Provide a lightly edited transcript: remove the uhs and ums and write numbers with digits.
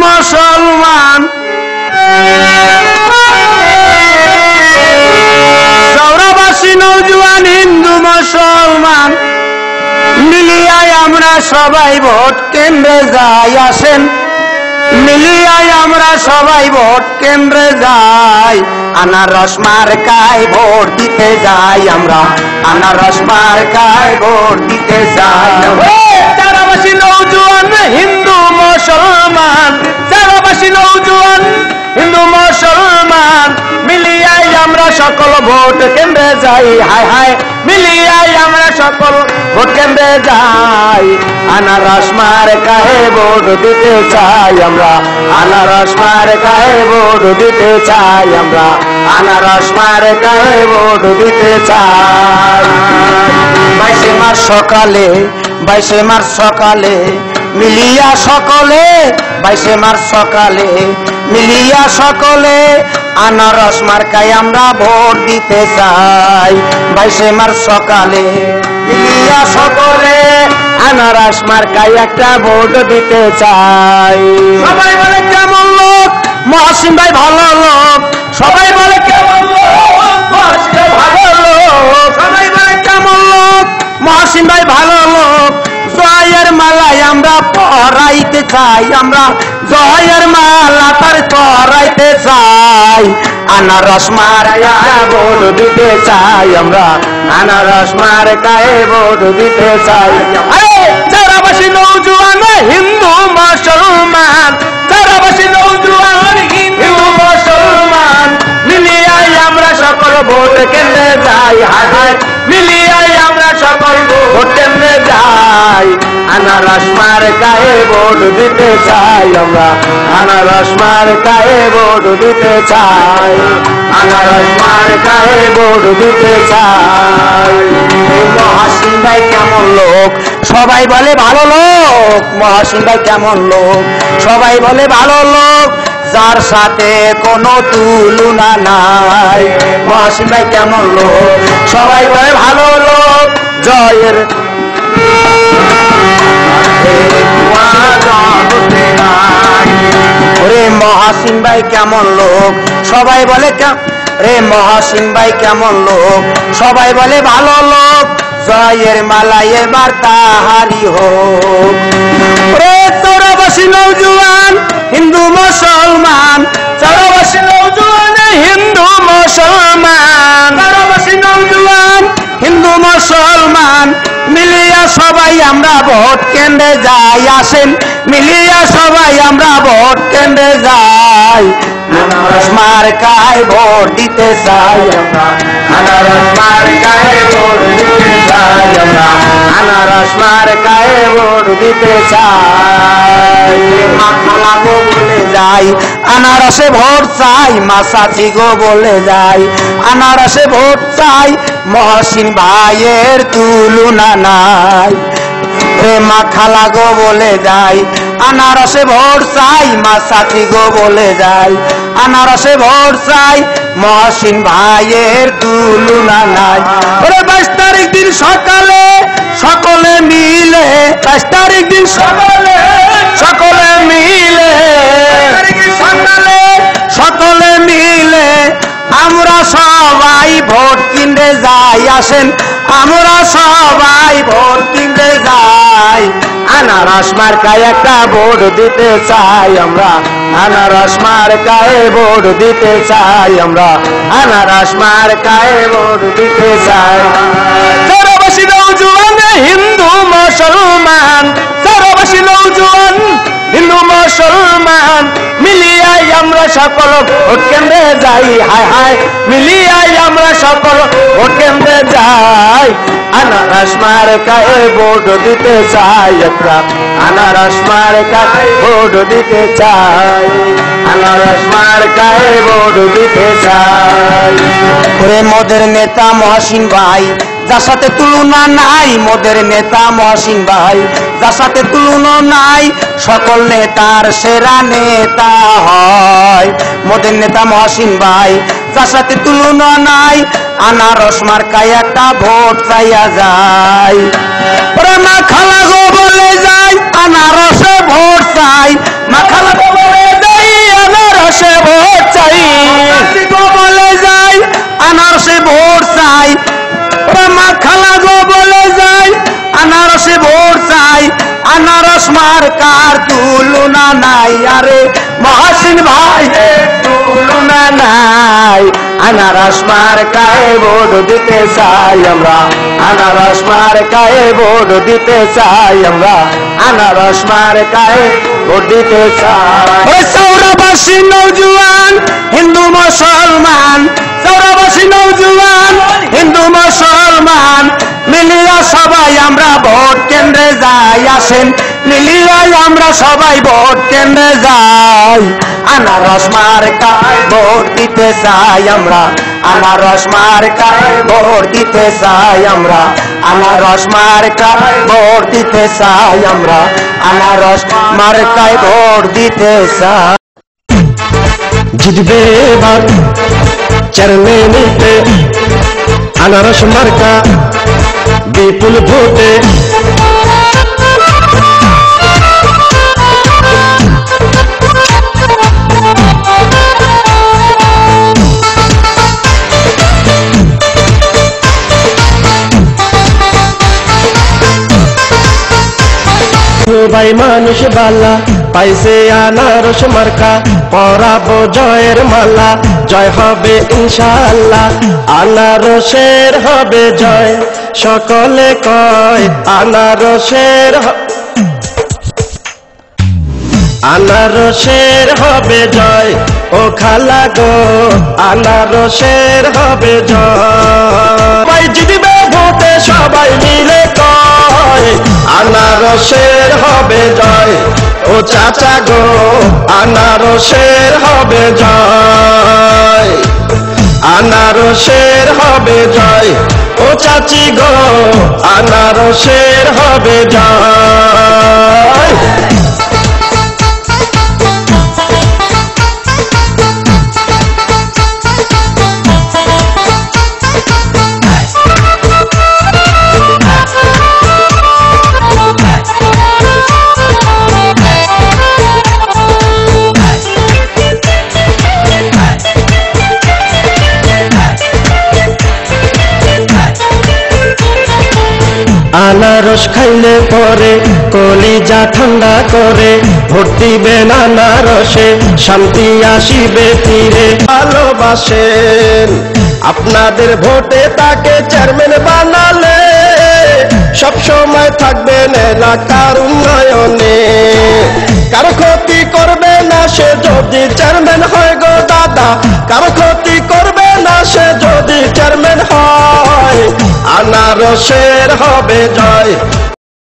মুসলমান চৌরাবাসী নৌজওয়ান হিন্দু মুসলমান মিলিয়ায় আমরা সবাই ভোট কেন্দ্রে যাই আসেন মিলিয়ায় আমরা সবাই ভোট কেন্দ্রে যাই আনারস মার্কায় ভোট দিতে যাই আমরা আনারস মার্কায় ভোট দিতে যাই চৌরাবাসী নৌজওয়ান হিন্দু মুসলমান চৌরাবাসী নৌজওয়ান হিন্দু মুসলমান মিলিয়ায় আমরা সকল ভোট কেন্দ্রে যাই হায় হায় মিলিয়ায় আমরা সকল ভোট কেন্দ্রে যাই আনারস মার্কায় ভোট দিতে চাই আমরা আনারস মার্কায় ভোট দিতে চাই আমরা আনারস মার্কায় ভোট দিতে চাই 22 মার্চ সকালে 22 মার্চ সকালে মিলিয়া সকলে 22 মার্চ সকালে মিলিয়া সকলে আনারস মার্কায় আমরা ভোট দিতে চাই 22 মার্চ সকালে মিলিয়া সকলে আনারস মার্কায় একটা ভোট দিতে চাই সবাই বলে কেমন লোক মহসিন ভাই ভালো লোক সবাই বলে কেমন লোক মহসিন ভাই ভালো লোক সবাই বলে কেমন লোক মহসিন ভাই ভালো লোক জয়ের মালায় আমরা পরাইতে চাই আমরা জয়ের মালা তার পরাইতে চাই আনারস মার্কায় ভোট দিতে চাই আমরা আনারস মার্কায় ভোট দিতে চাই চৌরাবাসী নৌজওয়ান হিন্দু মুসলমান চৌরাবাসী নৌজওয়ান হিন্দু মুসলমান মিলিয়ায় আমরা সকল ভোট কেন্দ্রে যাই হায় হায় মিলিয়ায় আমরা সকল ভোট কেন্দ্রে যাই আনারস মার্কায় ভোট দিতে চাই আমরা আনারস মার্কায় ভোট দিতে চাই আনারস মার্কায় ভোট দিতে চাই মহসিন ভাই কেমন লোক সবাই বলে ভালো লোক মহসিন ভাই কেমন লোক সবাই বলে ভালো লোক যার সাথে কোনো তুলনা নাই মহসিন ভাই কেমন লোক সবাই বলে ভালো লোক জয়ের রে মহসিন ভাই কেমন লোক সবাই বলে রে মহসিন ভাই কেমন লোক সবাই বলে ভালো লোক জয়ের মালা এবার তাহারি হোক রে চৌরাবাসী নৌজওয়ান হিন্দু মুসলমান চৌরাবাসী নৌজওয়ান হিন্দু মুসলমান চৌরাবাসী নৌজওয়ান হিন্দু মুসলমান মিলিয়া সবাই আমরা ভোট কেন্দ্রে যাই আসেন মিলিয়া সবাই আমরা ভোট কেন্দ্রে যাই আনারস মার্কায় ভোট দিতে চাই আমরা আনারস মার্কায় ভোট দিতে চাই আমরা আনারস মার্কায় ভোট দিতে চাই মাখলা গো বলে যাই আনারসে ভোট চাই মাসাথি গো বলে যাই আনারসে ভোট চাই মহসিন ভাইয়ের তুলনা নাই রে মাখালা গো বলে যাই আনারসে ভোট চাই মাসাথি গো বলে যাই আনারসে ভোট চাই মহসিন ভাইয়ের তুলনা নাই 22 তারিখ দিন সকালে সকলে মিলে 22 তারিখ দিন সকলে মিলে সকালে সকলে মিলে আমরা সবাই ভোট কিনতে যাই আসেন আমরা সবাই ভোট কিনতে যাই আনারস মার্কায় একটা ভোট দিতে চাই আমরা আনারস মার্কায় ভোট দিতে চাই আমরা আনারস মার্কায় ভোট দিতে চাই চৌরাবাসী নৌজওয়ান হিন্দু মুসলমান চৌরাবাসী নৌজওয়ান হিন্দু মুসলমান মিলিয়ায় আমরা সকল ভোট কেন্দ্রে যাই হায় হায় মিলিয়ায় আমরা সকল ভোট কেন্দ্রে যাই আনারস মার্কায় ভোট দিতে চাই একটা আনারস মার্কায় ভোট দিতে চাই আনারস মার্কায় ভোট দিতে চাই ওরে মোদের নেতা মহসিন ভাই যার সাথে তুলনা নাই মোদের নেতা মহসিন ভাই যার সাথে তুলনা নাই সকল নেতার সেরা নেতা হয় মোদের নেতা মহসিন ভাই যার সাথে তুলনা নাই আনারস মার্কায় একটা ভোট চাইয়া যায় ওরে মাখালা গো বলে যায় আনারসে ভোট চাই মাখালা গো বলে আনারস মার্কার তুলনা নাই, আরে মহসিন ভাই তুলনা নাই। আনারস মার্কায় ভোট দিতে চাই আমরা, আনারস মার্কায় ভোট দিতে চাই আমরা, আনারস মার্কায় ভোট দিতে চাই। ওই সৌরবাসী নৌজওয়ান হিন্দু মুসলমান, সৌরবাসী নৌজওয়ান হিন্দু মুসলমান মিলিয়া সবাই আমরা ভোট কেন্দ্রে যাই, আসেন মিলিয়া আমরা সবাই ভোট কেন্দ্রে যাই। আনারস মার্কায় ভোট দিতে চাই আমরা, আনারস মার্কায় ভোট দিতে চাই আমরা, আনারস মার্কায় ভোট দিতে চাই আমরা, আনারস মার্কায় ভোট দিতে চাই। জিতবে এবার চেয়ারম্যানিতে আনারস মার্কা বিপুল ভোটে। ভাই মানুষ বালা পাইছে আনারস মার্কা, পরাবো জয়ের মালা, জয় হবে ইনশাআল্লাহ, আনারসের হবে জয়, সকলে কয় আনারসের আনারসের হবে জয়। ও খালা গো আনারসের হবে জয়। ভাই জিতবে ভোটে সবাই মিলে কয় আনারসের হবে জয়। ও চাচা গো আনারসের হবে জয়, আনারসের হবে জয়। ও চাচি গো আনারসের হবে জয়। আনারস খাইলে পরে কলিজা ঠান্ডা করে, ভোট দিবেন আনারসে শান্তি আসিবে তীরে। ভালোবাসেন আপনাদের ভোটে তাকে চেয়ারম্যান বানালে, সব সময় থাকবেন এলাকার উন্নয়নে, কারো ক্ষতি করবে না সে যদি চেয়ারম্যান হয় গো দাদা, কারো ক্ষতি করবে না সে যদি চেয়ারম্যান হয়। আনারসের হবে জয়।